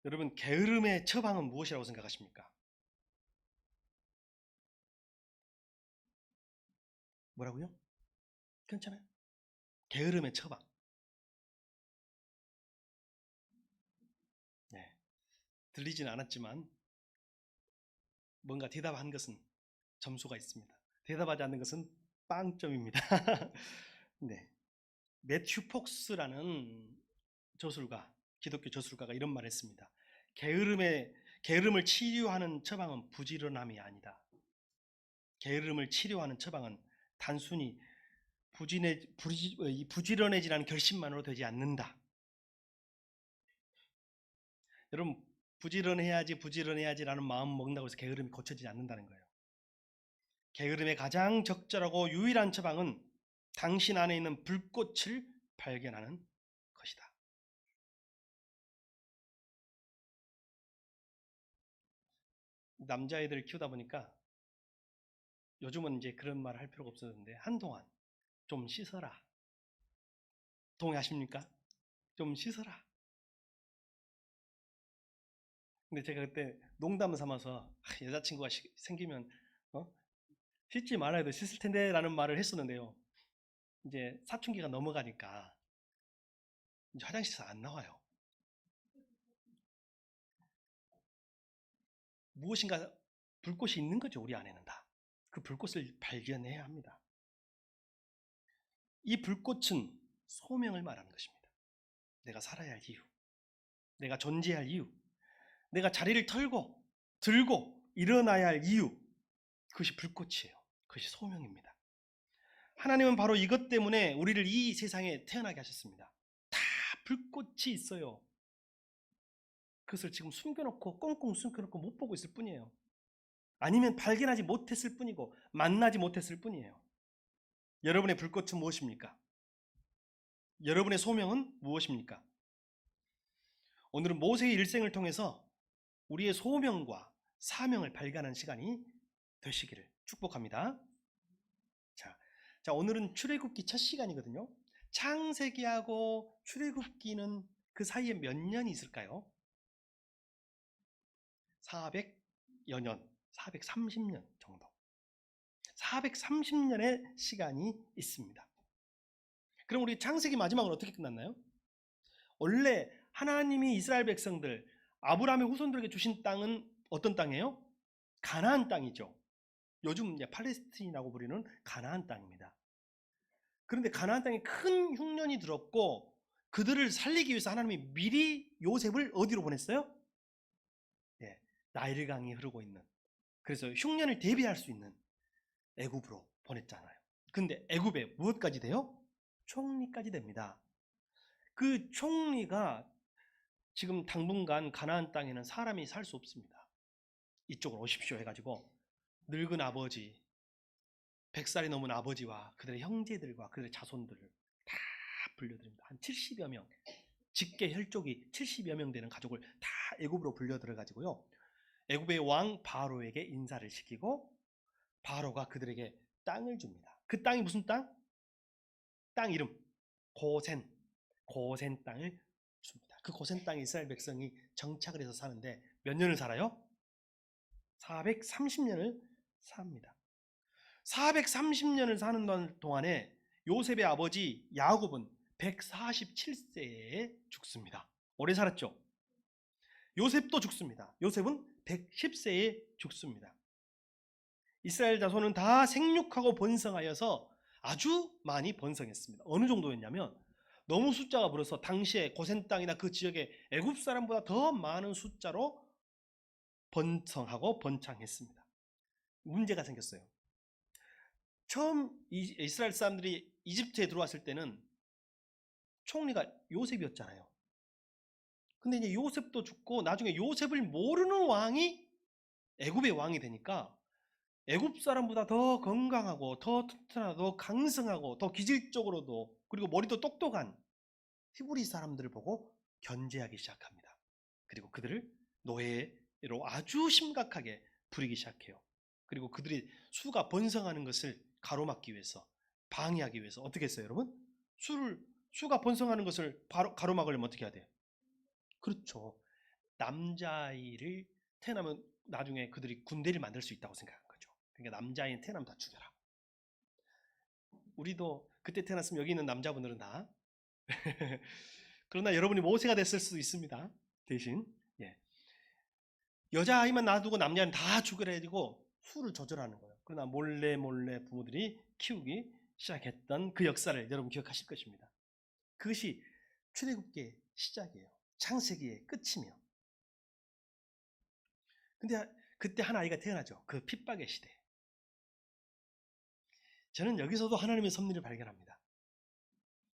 여러분, 게으름의 처방은 무엇이라고 생각하십니까? 뭐라고요? 괜찮아요? 게으름의 처방. 네, 들리진 않았지만 뭔가 대답한 것은 점수가 있습니다. 대답하지 않는 것은 빵점입니다. 네, 매튜 폭스라는 저술가, 기독교 저술가가 이런 말을 했습니다. 게으름을 치료하는 처방은 부지런함이 아니다. 게으름을 치료하는 처방은 단순히 부지런해지라는 결심만으로 되지 않는다. 여러분, 부지런해야지라는 마음 먹는다고 해서 게으름이 고쳐지지 않는다는 거예요. 게으름의 가장 적절하고 유일한 처방은 당신 안에 있는 불꽃을 발견하는 것이다. 남자애들 키우다 보니까 요즘은 이제 그런 말 할 필요가 없었는데 한동안 좀 씻어라. 동의하십니까? 좀 씻어라. 근데 제가 그때 농담 삼아서 여자친구가 생기면 어? 씻지 말아야 돼. 씻을 텐데 라는 말을 했었는데요. 이제 사춘기가 넘어가니까 이제 화장실에서 안 나와요. 무엇인가 불꽃이 있는 거죠. 우리 안에는 다. 그 불꽃을 발견해야 합니다. 이 불꽃은 소명을 말하는 것입니다. 내가 살아야 할 이유, 내가 존재할 이유, 내가 자리를 들고 일어나야 할 이유, 그것이 불꽃이에요. 그것이 소명입니다. 하나님은 바로 이것 때문에 우리를 이 세상에 태어나게 하셨습니다. 다 불꽃이 있어요. 그것을 지금 숨겨놓고 꽁꽁 숨겨놓고 못 보고 있을 뿐이에요. 아니면 발견하지 못했을 뿐이고 만나지 못했을 뿐이에요. 여러분의 불꽃은 무엇입니까? 여러분의 소명은 무엇입니까? 오늘은 모세의 일생을 통해서 우리의 소명과 사명을 발견하는 시간이 되시기를 축복합니다. 자, 오늘은 출애굽기 첫 시간이거든요. 창세기하고 출애굽기는 그 사이에 몇 년이 있을까요? 400여 년, 430년 정도. 430년의 시간이 있습니다. 그럼 우리 창세기 마지막은 어떻게 끝났나요? 원래 하나님이 이스라엘 백성들, 아브라함의 후손들에게 주신 땅은 어떤 땅이에요? 가나안 땅이죠. 요즘 이제 팔레스틴이라고 부르는 가나안 땅입니다. 그런데 가나안 땅에 큰 흉년이 들었고 그들을 살리기 위해서 하나님이 미리 요셉을 어디로 보냈어요? 예, 나일강이 흐르고 있는, 그래서 흉년을 대비할 수 있는 애굽으로 보냈잖아요. 근데 애굽에 무엇까지 돼요? 총리까지 됩니다. 그 총리가 지금 당분간 가나안 땅에는 사람이 살 수 없습니다. 이쪽으로 오십시오 해가지고 늙은 아버지, 100살이 넘은 아버지와 그들의 형제들과 그들의 자손들을 다 불려드립니다. 한 70여 명, 직계 혈족이 70여 명 되는 가족을 다 애굽으로 불려 들어가지고요. 애굽의 왕 바로에게 인사를 시키고 바로가 그들에게 땅을 줍니다. 그 땅이 무슨 땅? 땅 이름 고센, 고센 땅을 줍니다. 그 고센 땅에 이스라엘 백성이 정착을 해서 사는데 몇 년을 살아요? 430년을 삽니다. 430년을 사는 동안에 요셉의 아버지 야곱은 147세에 죽습니다. 오래 살았죠? 요셉도 죽습니다. 요셉은 110세에 죽습니다. 이스라엘 자손은 다 생육하고 번성하여서 아주 많이 번성했습니다. 어느 정도였냐면 너무 숫자가 불어서 당시에 고센 땅이나 그 지역의 애굽 사람보다 더 많은 숫자로 번성하고 번창했습니다. 문제가 생겼어요. 처음 이스라엘 사람들이 이집트에 들어왔을 때는 총리가 요셉이었잖아요. 근데 이제 요셉도 죽고 나중에 요셉을 모르는 왕이 애굽의 왕이 되니까 애굽 사람보다 더 건강하고 더 튼튼하고 더 강성하고 더 기질적으로도 그리고 머리도 똑똑한 히브리 사람들을 보고 견제하기 시작합니다. 그리고 그들을 노예로 아주 심각하게 부리기 시작해요. 그리고 그들이 수가 번성하는 것을 가로막기 위해서, 방해하기 위해서 어떻게 했어요, 여러분? 수가 번성하는 것을 가로막으려면 어떻게 해야 돼요? 그렇죠. 남자아이를 태어나면 나중에 그들이 군대를 만들 수 있다고 생각한 거죠. 그러니까 남자아이는 태어나면 다 죽여라. 우리도 그때 태어났으면 여기 있는 남자분들은 다 그러나 여러분이 모세가 됐을 수도 있습니다. 대신 예. 여자아이만 놔두고 남자아이는 다 죽여라 해가지고 수를 조절하는 거예요. 그러나 몰래 부모들이 키우기 시작했던 그 역사를 여러분 기억하실 것입니다. 그것이 출애굽기의 시작이에요. 창세기의 끝이며. 근데 그때 한 아이가 태어나죠. 그 핍박의 시대. 저는 여기서도 하나님의 섭리를 발견합니다.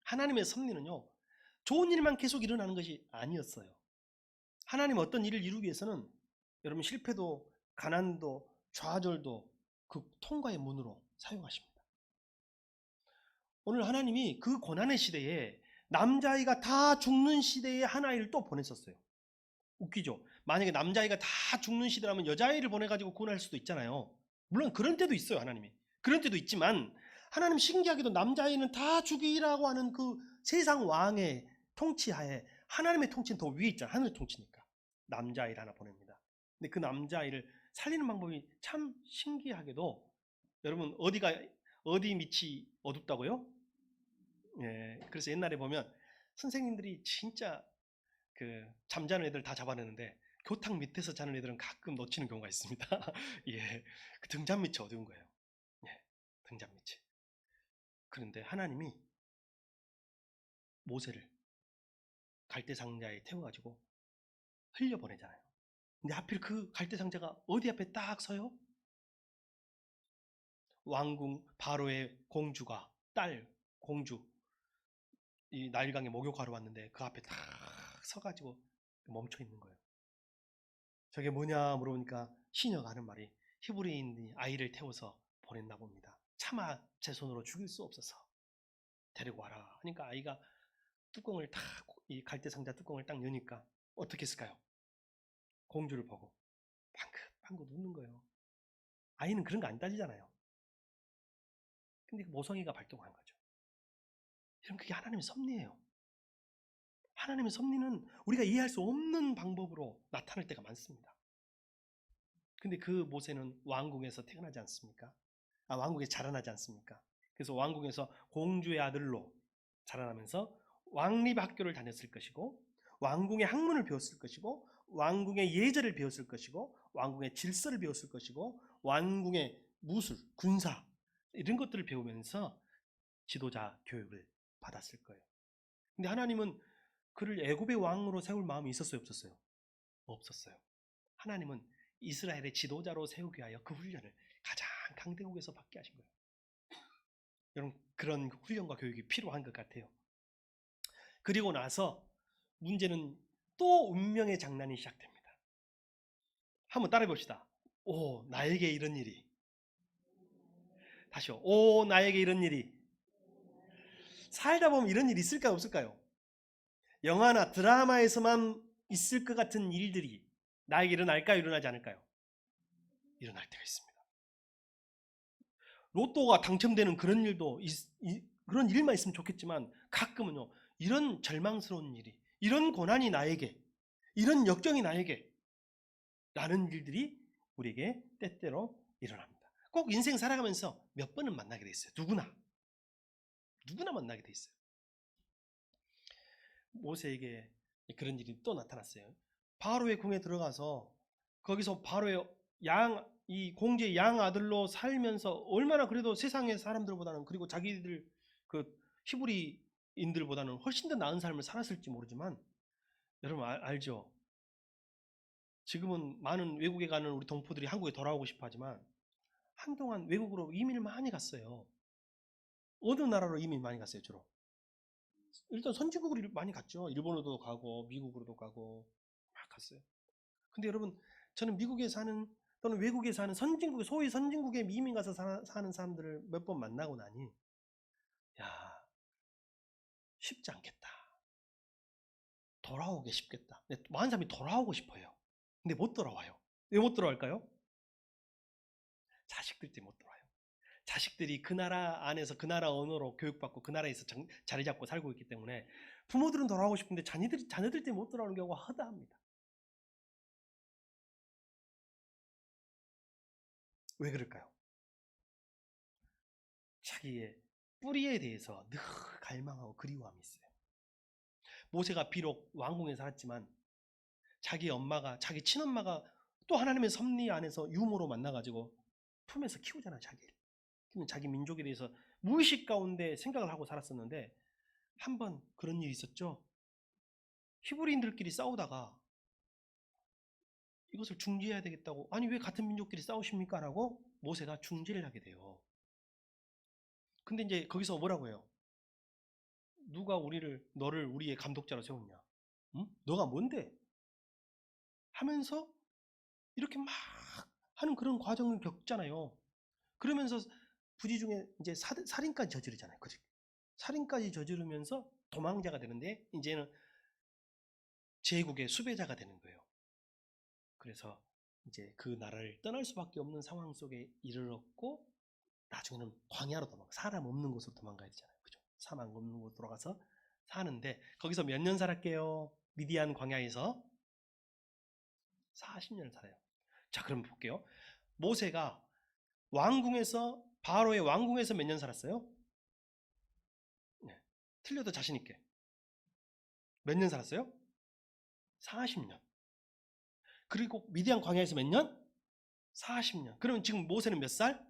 하나님의 섭리는요, 좋은 일만 계속 일어나는 것이 아니었어요. 하나님 어떤 일을 이루기 위해서는 여러분 실패도 가난도 좌절도 그 통과의 문으로 사용하십니다. 오늘 하나님이 그 고난의 시대에 남자아이가 다 죽는 시대에 한 아이를 또 보냈었어요. 웃기죠? 만약에 남자아이가 다 죽는 시대라면 여자아이를 보내가지고 구원할 수도 있잖아요. 물론 그런 때도 있어요. 하나님이. 그런 때도 있지만 하나님 신기하게도 남자아이는 다 죽이라고 하는 그 세상 왕의 통치하에 하나님의 통치는 더 위에 있잖아요. 하늘의 통치니까. 남자아이를 하나 보냅니다. 근데 그 남자아이를 살리는 방법이 참 신기하게도 여러분 어디 밑이 어둡다고요? 예, 그래서 옛날에 보면 선생님들이 진짜 그 잠자는 애들 다 잡아내는데 교탁 밑에서 자는 애들은 가끔 놓치는 경우가 있습니다. 예, 그 등잔 밑이 어두운 거예요. 예, 등잔 밑이. 그런데 하나님이 모세를 갈대 상자에 태워가지고 흘려보내잖아요. 근데 하필 그 갈대 상자가 어디 앞에 딱 서요? 왕궁 바로의 공주가 공주 이 나일강에 목욕하러 왔는데 그 앞에 딱 서가지고 멈춰 있는 거예요. 저게 뭐냐 물어보니까 시녀가 하는 말이 히브리인이 아이를 태워서 보냈나 봅니다. 차마 제 손으로 죽일 수 없어서 데리고 와라 하니까 아이가 뚜껑을 이 갈대 상자 뚜껑을 딱 여니까 어떻게 했을까요? 공주를 보고 방긋방긋 웃는 거예요. 아이는 그런 거 안 따지잖아요. 근데 모성애가 발동한 거죠. 여러분 그게 하나님의 섭리예요. 하나님의 섭리는 우리가 이해할 수 없는 방법으로 나타날 때가 많습니다. 근데 그 모세는 왕궁에서 태어나지 않습니까? 왕궁에서 자라나지 않습니까? 그래서 왕궁에서 공주의 아들로 자라나면서 왕립학교를 다녔을 것이고 왕궁의 학문을 배웠을 것이고 왕궁의 예절을 배웠을 것이고 왕궁의 질서를 배웠을 것이고 왕궁의 무술, 군사 이런 것들을 배우면서 지도자 교육을 받았을 거예요. 근데 하나님은 그를 애굽의 왕으로 세울 마음이 있었어요, 없었어요? 없었어요. 하나님은 이스라엘의 지도자로 세우기 위하여 그 훈련을 가장 강대국에서 받게 하신 거예요. 여러분 그런 훈련과 교육이 필요한 것 같아요. 그리고 나서 문제는 또 운명의 장난이 시작됩니다. 한번 따라해 봅시다. 오, 나에게 이런 일이. 다시요. 오, 나에게 이런 일이. 살다 보면 이런 일이 있을까요, 없을까요? 영화나 드라마에서만 있을 것 같은 일들이 나에게 일어날까요, 일어나지 않을까요? 일어날 때가 있습니다. 로또가 당첨되는 그런 일도 그런 일만 있으면 좋겠지만 가끔은요 이런 절망스러운 일이 이런 고난이 나에게 이런 역경이 나에게 라는 일들이 우리에게 때때로 일어납니다. 꼭 인생 살아가면서 몇 번은 만나게 돼 있어요. 누구나 만나게 돼 있어요. 모세에게 그런 일이 또 나타났어요. 바로의 궁에 들어가서 거기서 바로의 이 공주의 양 아들로 살면서 얼마나 그래도 세상의 사람들보다는 그리고 자기들 그 히브리인들보다는 훨씬 더 나은 삶을 살았을지 모르지만 여러분 알죠? 지금은 많은 외국에 가는 우리 동포들이 한국에 돌아오고 싶어 하지만 한동안 외국으로 이민을 많이 갔어요. 어느 나라로 이민 많이 갔어요, 주로? 일단 선진국으로 많이 갔죠. 일본으로도 가고 미국으로도 가고 막 갔어요. 근데 여러분 저는 미국에 사는 또는 외국에 사는 선진국 소위 선진국에 이민 가서 사는 사람들을 몇 번 만나고 나니 야 쉽지 않겠다. 돌아오기 쉽겠다. 근데 많은 사람이 돌아오고 싶어요. 근데 못 돌아와요. 왜 못 돌아올까요? 자식들 때문에 못 돌아와요. 자식들이 그 나라 안에서 그 나라 언어로 교육받고 그 나라에서 자리 잡고 살고 있기 때문에 부모들은 돌아오고 싶은데 자녀들 때문에 못 돌아오는 경우가 허다합니다. 왜 그럴까요? 자기의 뿌리에 대해서 늘 갈망하고 그리워함이 있어요. 모세가 비록 왕궁에 살았지만 자기 엄마가, 자기 친엄마가 또 하나님의 섭리 안에서 유모로 만나가지고 품에서 키우잖아요, 자기를. 그러면 자기 민족에 대해서 무의식 가운데 생각을 하고 살았었는데 한번 그런 일이 있었죠. 히브리인들끼리 싸우다가 이것을 중지해야 되겠다고, 아니 왜 같은 민족끼리 싸우십니까? 라고 모세가 중지를 하게 돼요. 근데 이제 거기서 뭐라고 해요? 누가 너를 우리의 감독자로 세웠냐? 응? 너가 뭔데? 하면서 이렇게 막 하는 그런 과정을 겪잖아요. 그러면서 부지 중에 이제 살인까지 저지르잖아요. 그죠? 살인까지 저지르면서 도망자가 되는데 이제는 제국의 수배자가 되는 거예요. 그래서 이제 그 나라를 떠날 수밖에 없는 상황 속에 이르렀고 나중에는 광야로 사람 없는 곳으로 도망가야 되잖아요. 그죠? 사람 없는 곳으로 돌아가서 사는데 거기서 몇 년 살았게요? 미디안 광야에서 40년을 살아요. 자, 그럼 볼게요. 모세가 왕궁에서 바로의 왕궁에서 몇 년 살았어요? 네. 틀려도 자신 있게. 몇 년 살았어요? 40년. 그리고 미디안 광야에서 몇 년? 40년. 그러면 지금 모세는 몇 살?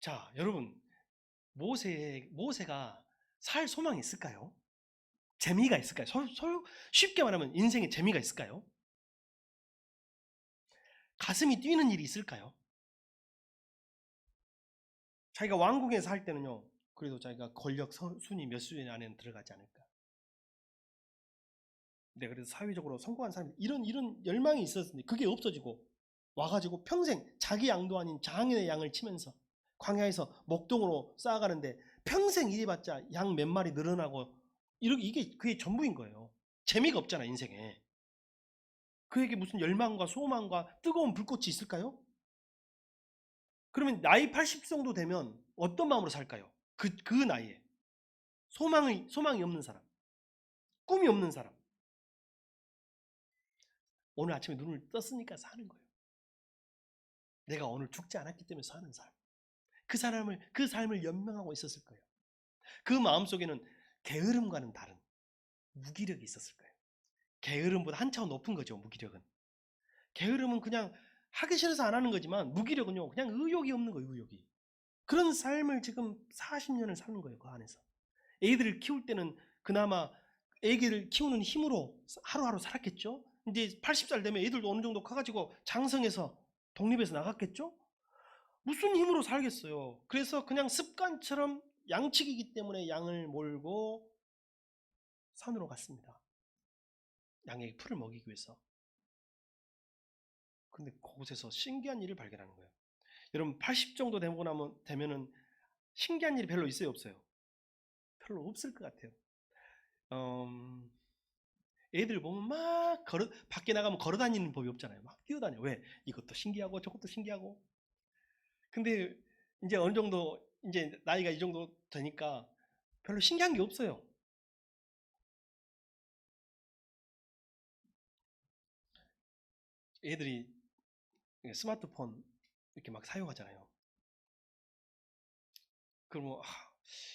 자, 여러분, 모세가 살 소망이 있을까요? 재미가 있을까요? 쉽게 말하면 인생에 재미가 있을까요? 가슴이 뛰는 일이 있을까요? 자기가 왕궁에서 할 때는요, 그래도 자기가 권력 순위 몇 순위 안에는 들어가지 않을까. 네, 그래서 사회적으로 성공한 사람이 이런 열망이 있었는데 그게 없어지고 와가지고 평생 자기 양도 아닌 장인의 양을 치면서 광야에서 목동으로 쌓아가는데 평생 일해봤자 양 몇 마리 늘어나고 이게 그게 전부인 거예요. 재미가 없잖아, 인생에. 그에게 무슨 열망과 소망과 뜨거운 불꽃이 있을까요? 그러면 나이 80 정도 되면 어떤 마음으로 살까요? 그 나이에 소망이 없는 사람, 꿈이 없는 사람. 오늘 아침에 눈을 떴으니까 사는 거예요. 내가 오늘 죽지 않았기 때문에 사는 삶. 그 삶을 연명하고 있었을 거예요. 그 마음속에는 게으름과는 다른 무기력이 있었을 거예요. 게으름보다 한 차원 높은 거죠, 무기력은. 게으름은 그냥 하기 싫어서 안 하는 거지만 무기력은요, 그냥 의욕이 없는 거예요, 의욕이. 그런 삶을 지금 40년을 사는 거예요, 그 안에서. 애들을 키울 때는 그나마 애기를 키우는 힘으로 하루하루 살았겠죠? 이제 80살 되면 애들도 어느 정도 커가지고 장성해서 독립해서 나갔겠죠? 무슨 힘으로 살겠어요? 그래서 그냥 습관처럼 양치기이기 때문에 양을 몰고 산으로 갔습니다. 양에게 풀을 먹이기 위해서. 근데 그곳에서 신기한 일을 발견하는 거예요. 여러분 80 정도 되면은 신기한 일이 별로 있어요, 없어요? 별로 없을 것 같아요. 애들 보면 막 밖에 나가면 걸어 다니는 법이 없잖아요. 막 뛰어다녀. 왜? 이것도 신기하고 저것도 신기하고. 근데 이제 어느 정도 이제 나이가 이 정도 되니까 별로 신기한 게 없어요. 애들이 스마트폰 이렇게 막 사용하잖아요. 그러면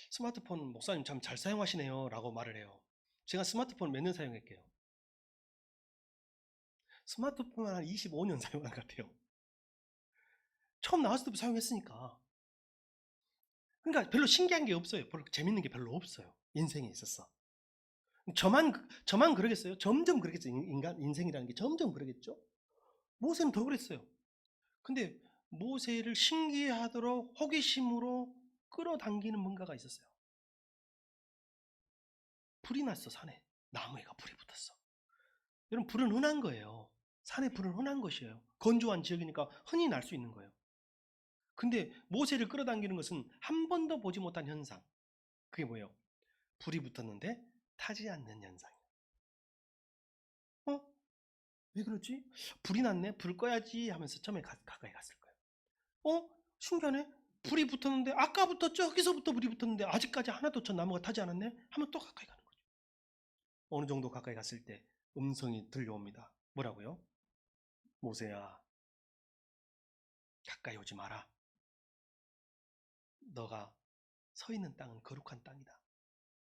스마트폰 목사님 참 잘 사용하시네요 라고 말을 해요. 제가 스마트폰 몇 년 사용할게요? 스마트폰 한 25년 사용한 것 같아요. 처음 나왔을 때부터 사용했으니까. 그러니까 별로 신기한 게 없어요. 별로 재밌는 게 별로 없어요. 인생에 있어서. 저만 그러겠어요? 점점 그러겠죠. 인생이라는 게 점점 그러겠죠? 모세는 더 그랬어요. 근데 모세를 신기하도록 호기심으로 끌어당기는 뭔가가 있었어요. 불이 났어, 산에. 나무에가 불이 붙었어. 여러분, 불은 흔한 거예요. 산에 불은 흔한 것이에요. 건조한 지역이니까 흔히 날 수 있는 거예요. 근데 모세를 끌어당기는 것은 한 번도 보지 못한 현상. 그게 뭐예요? 불이 붙었는데 타지 않는 현상이에요. 왜 그러지? 불이 났네? 불 꺼야지 하면서 처음에 가까이 갔을 거예요. 신기하네? 불이 붙었는데 아까부터 저기서부터 불이 붙었는데 아직까지 하나도 저 나무가 타지 않았네? 하면 또 가까이 가는 거죠. 어느 정도 가까이 갔을 때 음성이 들려옵니다. 뭐라고요? 모세야, 가까이 오지 마라. 너가 서 있는 땅은 거룩한 땅이다.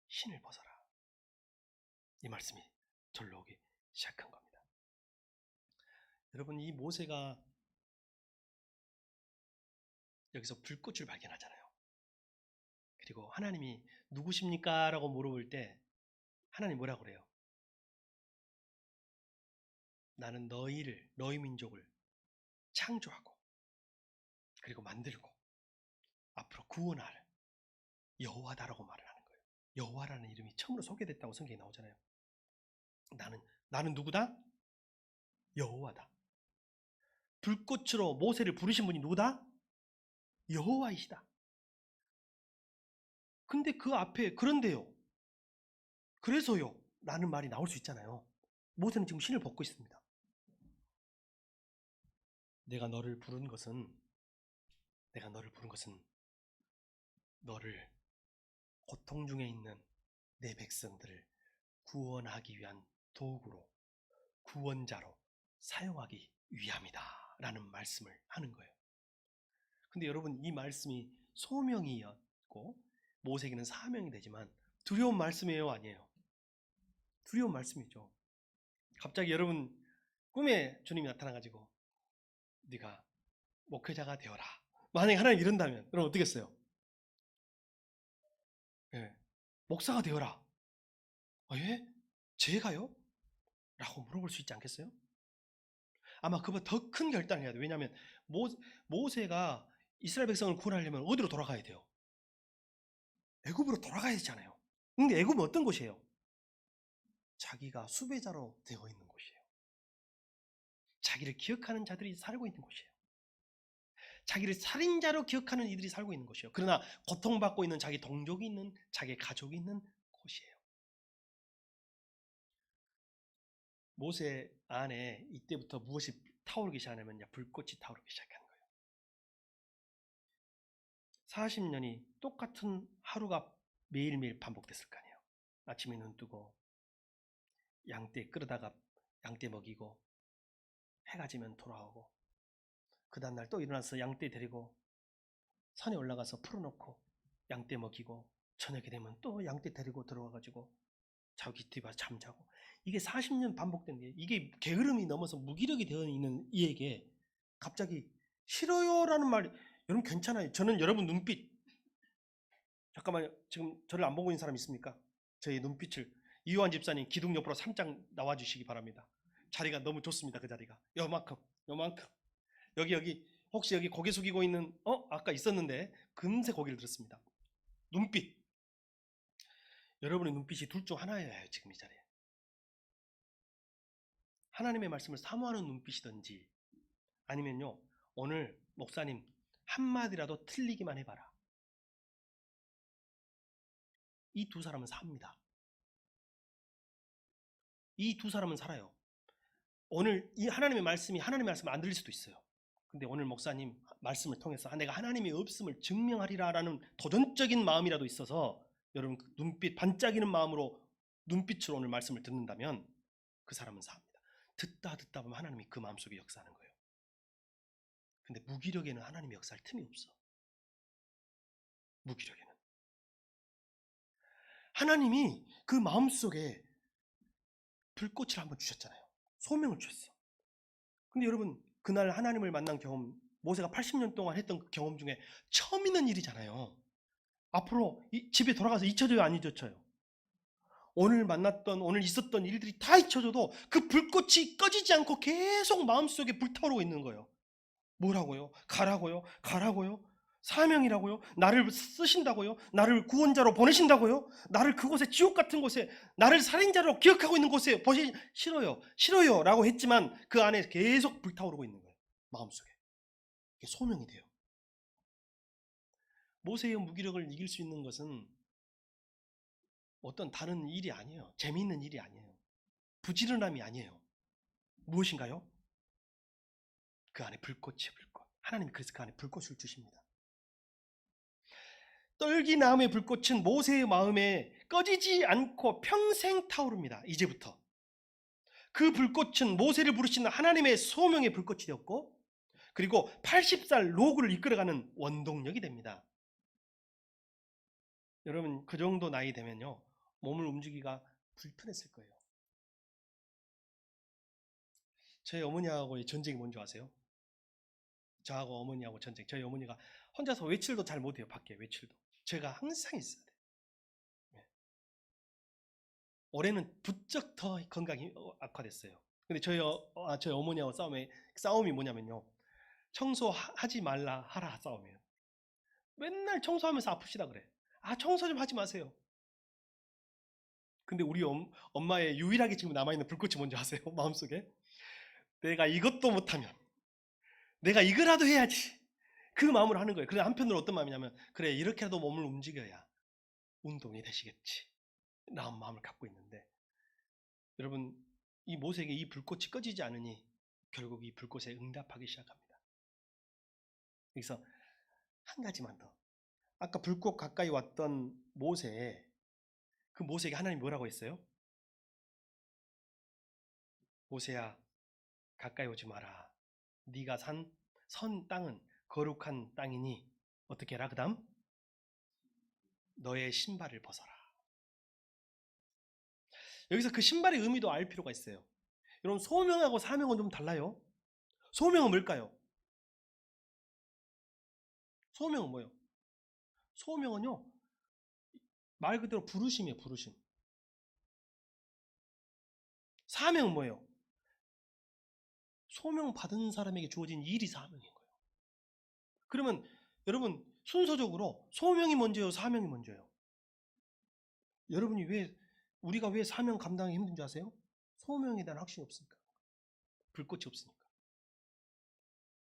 신을 벗어라. 이 말씀이 절로 오기 시작한 겁니다. 여러분, 이 모세가 여기서 불꽃을 발견하잖아요. 그리고 하나님이 누구십니까? 라고 물어볼 때 하나님 뭐라고 그래요? 나는 너희 민족을 창조하고 그리고 만들고 앞으로 구원할 여호와다라고 말을 하는 거예요. 여호와라는 이름이 처음으로 소개됐다고 성경에 나오잖아요. 나는 누구다? 여호와다. 불꽃으로 모세를 부르신 분이 누구다? 여호와이시다. 근데 그 앞에 그런데요, 그래서요 라는 말이 나올 수 있잖아요. 모세는 지금 신을 벗고 있습니다. 내가 너를 부른 것은 너를 고통 중에 있는 내 백성들을 구원하기 위한 도구로, 구원자로 사용하기 위함이다 라는 말씀을 하는 거예요. 근데 여러분, 이 말씀이 소명이었고 모세에게는 사명이 되지만 두려운 말씀이에요, 아니에요? 두려운 말씀이죠. 갑자기 여러분 꿈에 주님이 나타나가지고 네가 목회자가 되어라, 만약에 하나님 이런다면 여러분 어떻겠어요? 예, 목사가 되어라. 예? 제가요? 라고 물어볼 수 있지 않겠어요? 아마 그보다 더 큰 결단을 해야 돼요. 왜냐하면 모세가 이스라엘 백성을 구원하려면 어디로 돌아가야 돼요? 애굽으로 돌아가야 되잖아요. 근데 애굽은 어떤 곳이에요? 자기가 수배자로 되어 있는 곳이에요. 자기를 기억하는 자들이 살고 있는 곳이에요. 자기를 살인자로 기억하는 이들이 살고 있는 곳이에요. 그러나 고통받고 있는 자기 동족이 있는, 자기 가족이 있는 곳이에요. 모세 안에 이때부터 무엇이 타오르기 시작하냐면 불꽃이 타오르기 시작하는 거예요. 40년이 똑같은 하루가 매일매일 반복됐을 거 아니에요. 아침에 눈 뜨고 양떼 끌어다가 양떼 먹이고, 해가 지면 돌아오고, 그 다음날 또 일어나서 양떼 데리고 산에 올라가서 풀어놓고 양떼 먹이고, 저녁이 되면 또 양떼 데리고 들어와가지고 자기 뒤에 잠자고. 이게 40년 반복된 게, 이게 게으름이 넘어서 무기력이 되어 있는 이에게 갑자기 싫어요라는 말이, 여러분 괜찮아요. 저는 여러분 눈빛, 잠깐만요, 지금 저를 안 보고 있는 사람 있습니까? 저의 눈빛을, 이요한 집사님 기둥 옆으로 살짝 나와주시기 바랍니다. 자리가 너무 좋습니다. 그 자리가 요만큼 여기 혹시 여기 고개 숙이고 있는, 아까 있었는데 금세 고개를 들었습니다. 눈빛, 여러분의 눈빛이 둘 중 하나예요. 지금 이 자리에 하나님의 말씀을 사모하는 눈빛이든지, 아니면요 오늘 목사님 한마디라도 틀리기만 해봐라, 이 두 사람은 삽니다. 이 두 사람은 살아요. 오늘 이 하나님의 말씀이 하나님의 말씀을 안 들릴 수도 있어요. 근데 오늘 목사님 말씀을 통해서 내가 하나님이 없음을 증명하리라 라는 도전적인 마음이라도 있어서 여러분 눈빛 반짝이는 마음으로 눈빛으로 오늘 말씀을 듣는다면 그 사람은 삽니다. 듣다 보면 하나님이 그 마음속에 역사하는 거예요. 근데 무기력에는 하나님이 역사할 틈이 없어. 무기력에는 하나님이 그 마음속에 불꽃을 한번 주셨잖아요. 소명을 주셨어. 근데 여러분 그날 하나님을 만난 경험, 모세가 80년 동안 했던 그 경험 중에 처음 있는 일이잖아요. 앞으로 집에 돌아가서 잊혀져요, 안 잊혀져요? 오늘 만났던, 오늘 있었던 일들이 다 잊혀져도 그 불꽃이 꺼지지 않고 계속 마음속에 불타오르고 있는 거예요. 뭐라고요? 가라고요? 사명이라고요? 나를 쓰신다고요? 나를 구원자로 보내신다고요? 나를 그곳에, 지옥 같은 곳에, 나를 살인자로 기억하고 있는 곳에 보시, 싫어요 라고 했지만 그 안에 계속 불타오르고 있는 거예요. 마음속에. 이게 소명이 돼요. 모세의 무기력을 이길 수 있는 것은 어떤 다른 일이 아니에요. 재미있는 일이 아니에요. 부지런함이 아니에요. 무엇인가요? 그 안에 불꽃이에요, 불꽃. 하나님이 그래서 그 안에 불꽃을 주십니다. 떨기나무의 불꽃은 모세의 마음에 꺼지지 않고 평생 타오릅니다. 이제부터. 그 불꽃은 모세를 부르시는 하나님의 소명의 불꽃이 되었고, 그리고 80살 노구를 이끌어가는 원동력이 됩니다. 여러분 그 정도 나이 되면요 몸을 움직이기가 불편했을 거예요. 저희 어머니하고의 전쟁이 뭔지 아세요? 저하고 어머니하고 전쟁. 저희 어머니가 혼자서 외출도 잘 못해요. 밖에 외출도. 제가 항상 있어야 돼요. 네. 올해는 부쩍 더 건강이 악화됐어요. 근데 저희 어머니하고 싸움이 뭐냐면요. 청소하지 말라 하라 싸움이에요. 맨날 청소하면서 아프시다 그래. 아 청소 좀 하지 마세요. 근데 우리 엄마의 유일하게 지금 남아있는 불꽃이 뭔지 아세요? 마음속에? 내가 이것도 못하면 내가 이거라도 해야지. 그 마음으로 하는 거예요. 그래 한편으로 어떤 마음이냐면 그래 이렇게라도 몸을 움직여야 운동이 되시겠지. 라는 마음을 갖고 있는데 여러분 이 모세에게 이 불꽃이 꺼지지 않으니 결국 이 불꽃에 응답하기 시작합니다. 여기서 한 가지만 더. 아까 불꽃 가까이 왔던 모세, 그 모세에게 하나님이 뭐라고 했어요? 모세야 가까이 오지 마라. 네가 선 땅은 거룩한 땅이니 어떻게 해라? 그 다음 너의 신발을 벗어라. 여기서 그 신발의 의미도 알 필요가 있어요. 여러분 소명하고 사명은 좀 달라요. 소명은 뭘까요? 소명은 뭐예요? 소명은요 말 그대로 부르심이에요. 부르심. 사명은 뭐예요? 소명 받은 사람에게 주어진 일이 사명인 거예요. 그러면 여러분 순서적으로 소명이 먼저예요? 사명이 먼저예요? 여러분이 우리가 왜 사명 감당하기 힘든 줄 아세요? 소명에 대한 확신이 없으니까. 불꽃이 없으니까.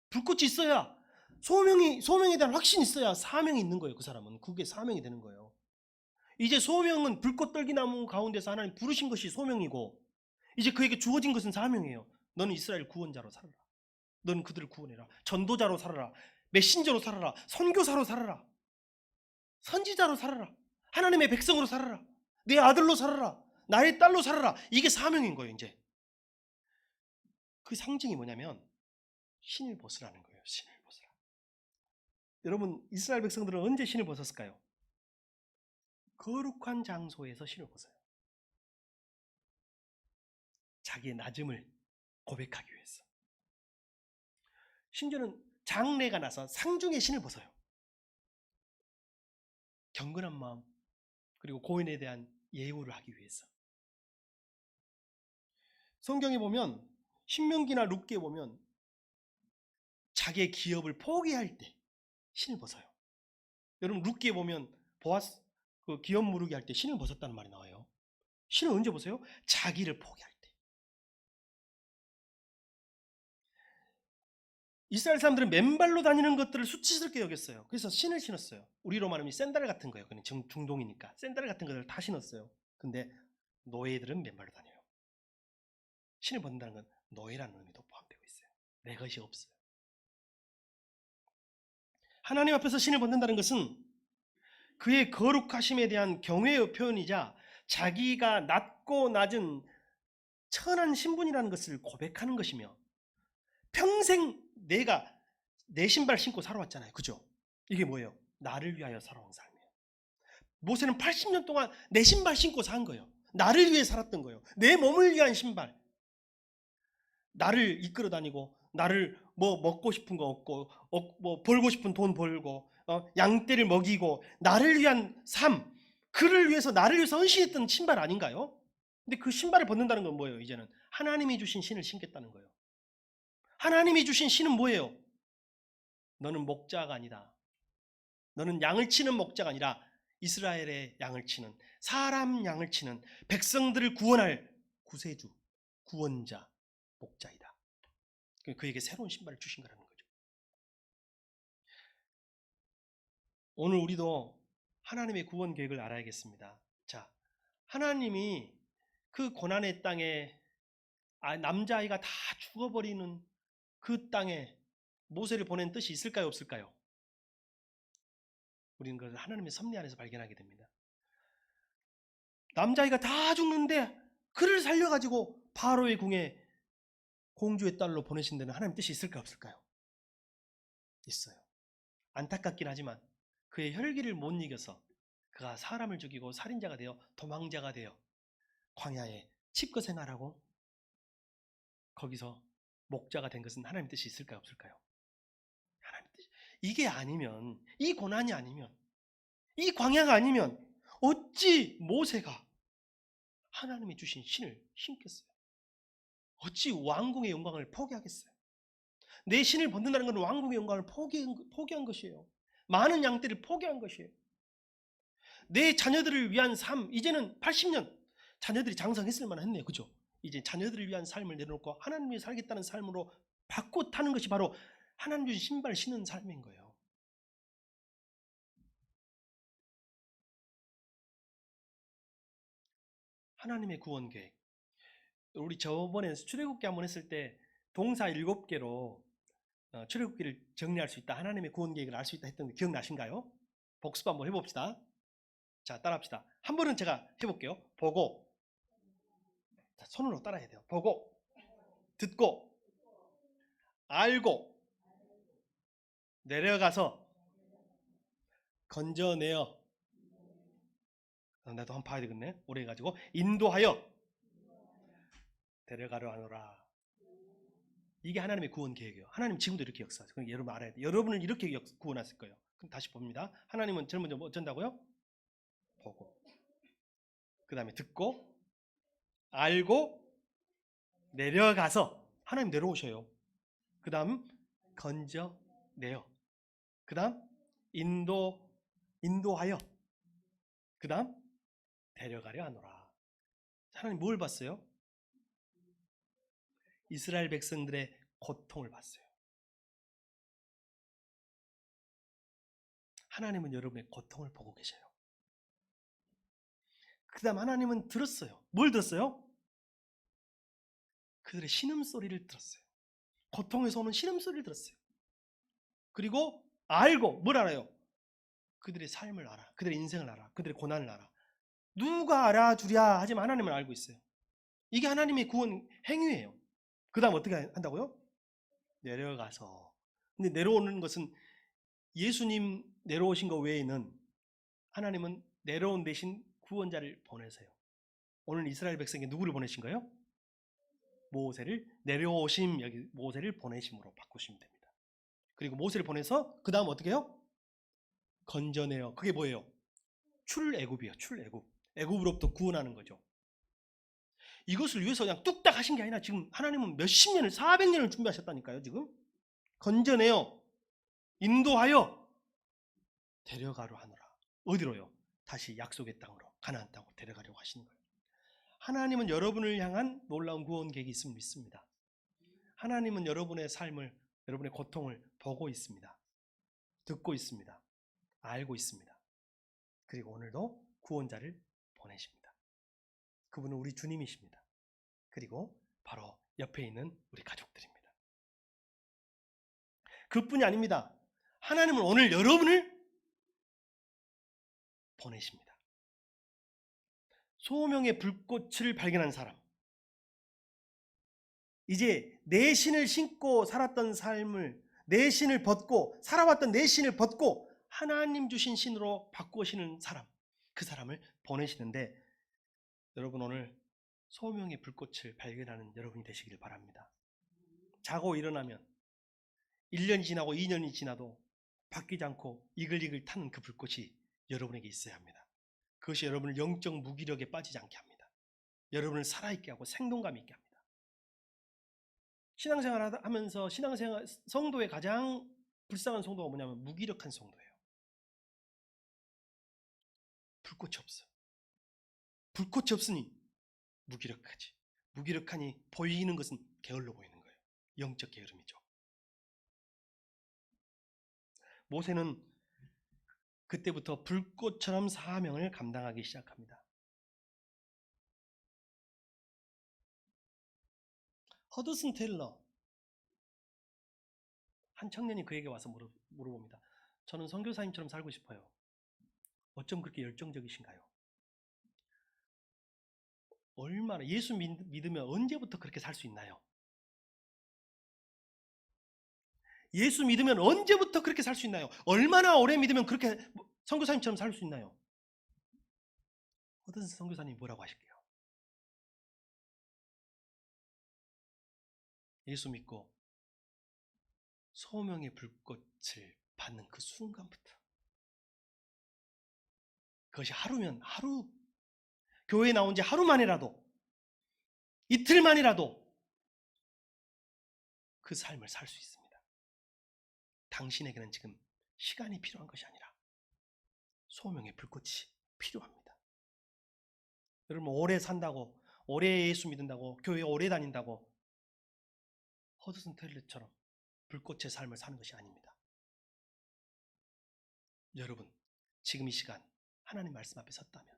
불꽃이 있어야 소명에 대한 확신이 있어야 사명이 있는 거예요. 그 사람은 그게 사명이 되는 거예요. 이제 소명은 불꽃 떨기나무 가운데서 하나님 부르신 것이 소명이고 이제 그에게 주어진 것은 사명이에요. 너는 이스라엘 구원자로 살아라. 너는 그들을 구원해라. 전도자로 살아라. 메신저로 살아라. 선교사로 살아라. 선지자로 살아라. 하나님의 백성으로 살아라. 내 아들로 살아라. 나의 딸로 살아라. 이게 사명인 거예요. 이제 그 상징이 뭐냐면 신을 벗으라는 거예요. 신을 벗으라. 여러분 이스라엘 백성들은 언제 신을 벗었을까요? 거룩한 장소에서 신을 벗어요. 자기의 낮음을 고백하기 위해서. 심지어는 장례가 나서 상중에 신을 벗어요. 경건한 마음 그리고 고인에 대한 예우를 하기 위해서. 성경에 보면 신명기나 룻기에 보면 자기의 기업을 포기할 때 신을 벗어요. 여러분 룻기에 보면 보아스 그 기업 무르기 할 때 신을 벗었다는 말이 나와요. 신을 언제 벗어요? 자기를 포기할 때. 이스라엘 사람들은 맨발로 다니는 것들을 수치스럽게 여겼어요. 그래서 신을 신었어요. 우리로 말하면 샌들 같은 거예요. 그냥 중동이니까 샌들 같은 것을 다 신었어요. 근데 노예들은 맨발로 다녀요. 신을 벗는다는 건 노예라는 의미도 포함되고 있어요. 내 것이 없어요. 하나님 앞에서 신을 벗는다는 것은 그의 거룩하심에 대한 경외의 표현이자 자기가 낮고 낮은 천한 신분이라는 것을 고백하는 것이며 평생 내가 내 신발 신고 살아왔잖아요. 그죠? 이게 뭐예요? 나를 위하여 살아온 삶이에요. 모세는 80년 동안 내 신발 신고 산 거예요. 나를 위해 살았던 거예요. 내 몸을 위한 신발. 나를 이끌어 다니고 나를 뭐 먹고 싶은 거 얻고 뭐 벌고 싶은 돈 벌고 양떼를 먹이고 나를 위한 삶 그를 위해서 나를 위해서 헌신했던 신발 아닌가요? 근데 그 신발을 벗는다는 건 뭐예요? 이제는 하나님이 주신 신을 신겠다는 거예요. 하나님이 주신 신은 뭐예요? 너는 목자가 아니다. 너는 양을 치는 목자가 아니라 이스라엘의 양을 치는 사람 양을 치는 백성들을 구원할 구세주, 구원자, 목자이다. 그에게 새로운 신발을 주신 거라는 거죠. 오늘 우리도 하나님의 구원 계획을 알아야겠습니다. 자, 하나님이 그 고난의 땅에 남자아이가 다 죽어버리는 그 땅에 모세를 보낸 뜻이 있을까요? 없을까요? 우리는 그걸 하나님의 섭리 안에서 발견하게 됩니다. 남자아이가 다 죽는데 그를 살려가지고 바로의 궁에 공주의 딸로 보내신 데는 하나님 뜻이 있을까요? 없을까요? 있어요. 안타깝긴 하지만 그의 혈기를 못 이겨서 그가 사람을 죽이고 살인자가 되어 도망자가 되어 광야에 칩거 생활하고 거기서 목자가 된 것은 하나님 뜻이 있을까요? 없을까요? 하나님 뜻이. 이게 아니면, 이 고난이 아니면, 이 광야가 아니면 어찌 모세가 하나님이 주신 신을 신겠어요? 어찌 왕궁의 영광을 포기하겠어요? 내 신을 벗는다는 것은 왕궁의 영광을 포기한 것이에요. 많은 양떼를 포기한 것이에요. 내 자녀들을 위한 삶, 이제는 80년 자녀들이 장성했을 만했네요. 그죠? 이제 자녀들을 위한 삶을 내려놓고 하나님이 살겠다는 삶으로 바꿔 타는 것이 바로 하나님 주신 신발을 신는 삶인 거예요. 하나님의 구원 계획. 우리 저번에 출애굽기 한번 했을 때 동사 7개로 출애굽기를 정리할 수 있다. 하나님의 구원 계획을 알 수 있다 했던 거 기억나신가요? 복습 한번 해봅시다. 자, 따라합시다. 한 번은 제가 해볼게요. 보고. 자, 손으로 따라해야 돼요. 보고, 듣고, 알고, 내려가서, 건져내어. 나도 한번 봐야 되겠네. 오래 해가지고. 인도하여, 데려가려 하노라. 이게 하나님의 구원 계획이에요. 하나님 지금도 이렇게 역사하세요. 그러니까 여러분 알아야 돼요. 여러분을 이렇게 구원하실 거예요. 그럼 다시 봅니다. 하나님은 제일 먼저 어쩐다고요? 보고. 그 다음에 듣고, 알고, 내려가서. 하나님 내려오셔요. 그 다음 건져내어. 그 다음 인도하여. 그 다음 데려가려 하노라. 하나님 뭘 봤어요? 이스라엘 백성들의 고통을 봤어요. 하나님은 여러분의 고통을 보고 계셔요. 그 다음 하나님은 들었어요. 뭘 들었어요? 그들의 신음소리를 들었어요. 고통에서 오는 신음소리를 들었어요. 그리고 알고 뭘 알아요? 그들의 삶을 알아. 그들의 인생을 알아. 그들의 고난을 알아. 누가 알아주랴 하지만 하나님은 알고 있어요. 이게 하나님의 구원 행위예요. 그 다음 어떻게 한다고요? 내려가서. 근데 내려오는 것은 예수님 내려오신 것 외에는 하나님은 내려온 대신 구원자를 보내세요. 오늘 이스라엘 백성에게 누구를 보내신 거예요? 모세를 내려오심, 여기 모세를 보내심으로 바꾸시면 됩니다. 그리고 모세를 보내서 그 다음 어떻게 해요? 건져내요. 그게 뭐예요? 출애굽이에요. 출애굽. 애굽으로부터 구원하는 거죠. 이것을 위해서 그냥 뚝딱 하신 게 아니라 지금 하나님은 몇십 년을 400년을 준비하셨다니까요. 지금 건져내요. 인도하여 데려가려 하노라. 어디로요? 다시 약속의 땅으로, 가나안 땅으로 데려가려고 하시는 거예요. 하나님은 여러분을 향한 놀라운 구원 계획이 있음을 믿습니다. 하나님은 여러분의 삶을, 여러분의 고통을 보고 있습니다. 듣고 있습니다. 알고 있습니다. 그리고 오늘도 구원자를 보내십니다. 그분은 우리 주님이십니다. 그리고 바로 옆에 있는 우리 가족들입니다. 그뿐이 아닙니다. 하나님은 오늘 여러분을 보내십니다. 소명의 불꽃을 발견한 사람, 이제 내 신을 신고 살았던 삶을, 내 신을 벗고 살아왔던 내 신을 벗고 하나님 주신 신으로 바꾸시는 사람, 그 사람을 보내시는데, 여러분 오늘 소명의 불꽃을 발견하는 여러분이 되시길 바랍니다. 자고 일어나면 1년이 지나고 2년이 지나도 바뀌지 않고 이글이글 타는 그 불꽃이 여러분에게 있어야 합니다. 그것이 여러분을 영적 무기력에 빠지지 않게 합니다. 여러분을 살아있게 하고 생동감 있게 합니다. 신앙생활 하면서 성도의 가장 불쌍한 성도가 뭐냐면 무기력한 성도예요. 불꽃이 없어. 불꽃이 없으니 무기력하지. 무기력하니 보이는 것은 게을러 보이는 거예요. 영적 게으름이죠. 모세는 그때부터 불꽃처럼 사명을 감당하기 시작합니다. 허드슨 테일러, 한 청년이 그에게 와서 물어봅니다. 저는 선교사님처럼 살고 싶어요. 어쩜 그렇게 열정적이신가요? 얼마나 예수 믿으면 언제부터 그렇게 살 수 있나요? 예수 믿으면 언제부터 그렇게 살 수 있나요? 얼마나 오래 믿으면 그렇게 선교사님처럼 살 수 있나요? 어떤 선교사님이 뭐라고 하실게요? 예수 믿고 소명의 불꽃을 받는 그 순간부터, 그것이 하루면 하루, 교회에 나온 지 하루 만이라도, 이틀 만이라도 그 삶을 살 수 있습니다. 당신에게는 지금 시간이 필요한 것이 아니라 소명의 불꽃이 필요합니다. 여러분, 오래 산다고, 오래 예수 믿는다고, 교회 오래 다닌다고 허드슨 텔레처럼 불꽃의 삶을 사는 것이 아닙니다. 여러분, 지금 이 시간 하나님 말씀 앞에 섰다면,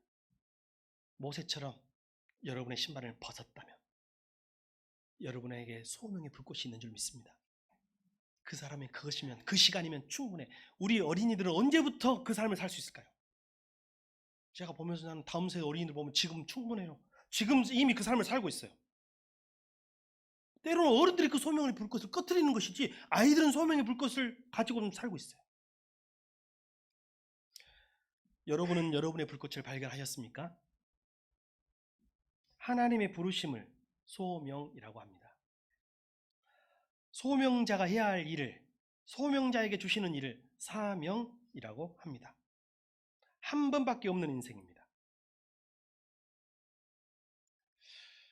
모세처럼 여러분의 신발을 벗었다면 여러분에게 소명의 불꽃이 있는 줄 믿습니다. 그 사람이 그것이면, 그 시간이면 충분해. 우리 어린이들은 언제부터 그 삶을 살 수 있을까요? 제가 보면서 나는 다음 세대 어린이들 보면 지금 충분해요. 지금 이미 그 삶을 살고 있어요. 때로는 어른들이 그 소명의 불꽃을 꺼트리는 것이지 아이들은 소명의 불꽃을 가지고는 살고 있어요. 여러분은 여러분의 불꽃을 발견하셨습니까? 하나님의 부르심을 소명이라고 합니다. 소명자가 해야 할 일을, 소명자에게 주시는 일을 사명이라고 합니다. 한 번밖에 없는 인생입니다.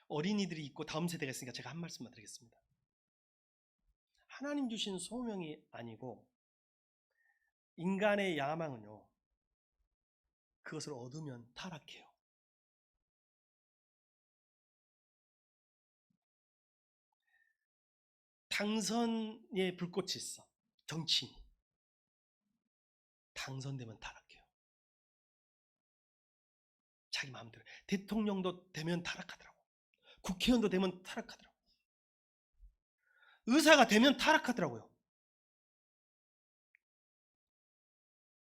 어린이들이 있고 다음 세대가 있으니까 제가 한 말씀만 드리겠습니다. 하나님 주신 소명이 아니고 인간의 야망은요, 그것을 얻으면 타락해요. 당선의 불꽃이 있어. 정치인이 당선되면 타락해요. 자기 마음대로. 대통령도 되면 타락하더라고. 국회의원도 되면 타락하더라고. 의사가 되면 타락하더라고요.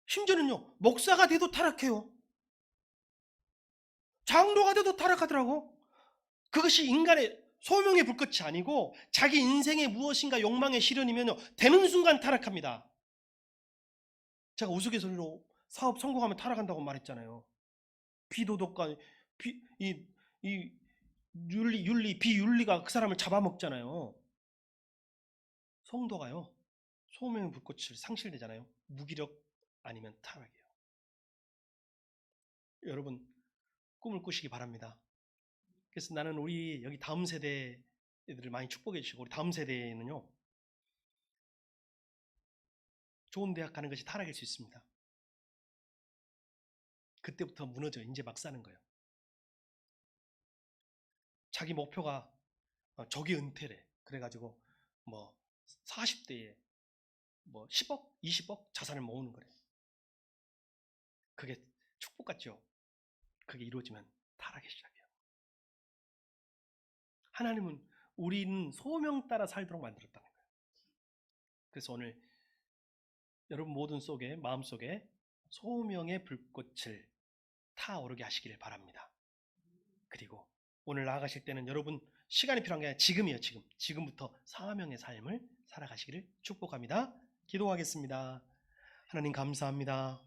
심지어는요, 목사가 돼도 타락해요. 장로가 돼도 타락하더라고. 그것이 인간의 소명의 불꽃이 아니고 자기 인생의 무엇인가 욕망의 실현이면요, 되는 순간 타락합니다. 제가 우스갯소리로 사업 성공하면 타락한다고 말했잖아요. 비도덕과 비윤리가 그 사람을 잡아먹잖아요. 성도가요, 소명의 불꽃을 상실되잖아요. 무기력 아니면 타락이에요. 여러분, 꿈을 꾸시기 바랍니다. 그래서 나는 우리 여기 다음 세대들을 많이 축복해 주시고, 우리 다음 세대에는요, 좋은 대학 가는 것이 타락일 수 있습니다. 그때부터 무너져. 이제 막 사는 거예요. 자기 목표가 저기 은퇴래. 그래가지고 뭐 40대에 뭐 10억, 20억 자산을 모으는 거래요. 그게 축복 같죠? 그게 이루어지면 타락의 시작이에요. 하나님은 우리는 소명 따라 살도록 만들었다는 거예요. 그래서 오늘 여러분 모든 속에, 마음속에 소명의 불꽃을 타오르게 하시기를 바랍니다. 그리고 오늘 나아가실 때는 여러분 시간이 필요한 게 아니라 지금이에요. 지금부터 사명의 삶을 살아가시기를 축복합니다. 기도하겠습니다. 하나님 감사합니다.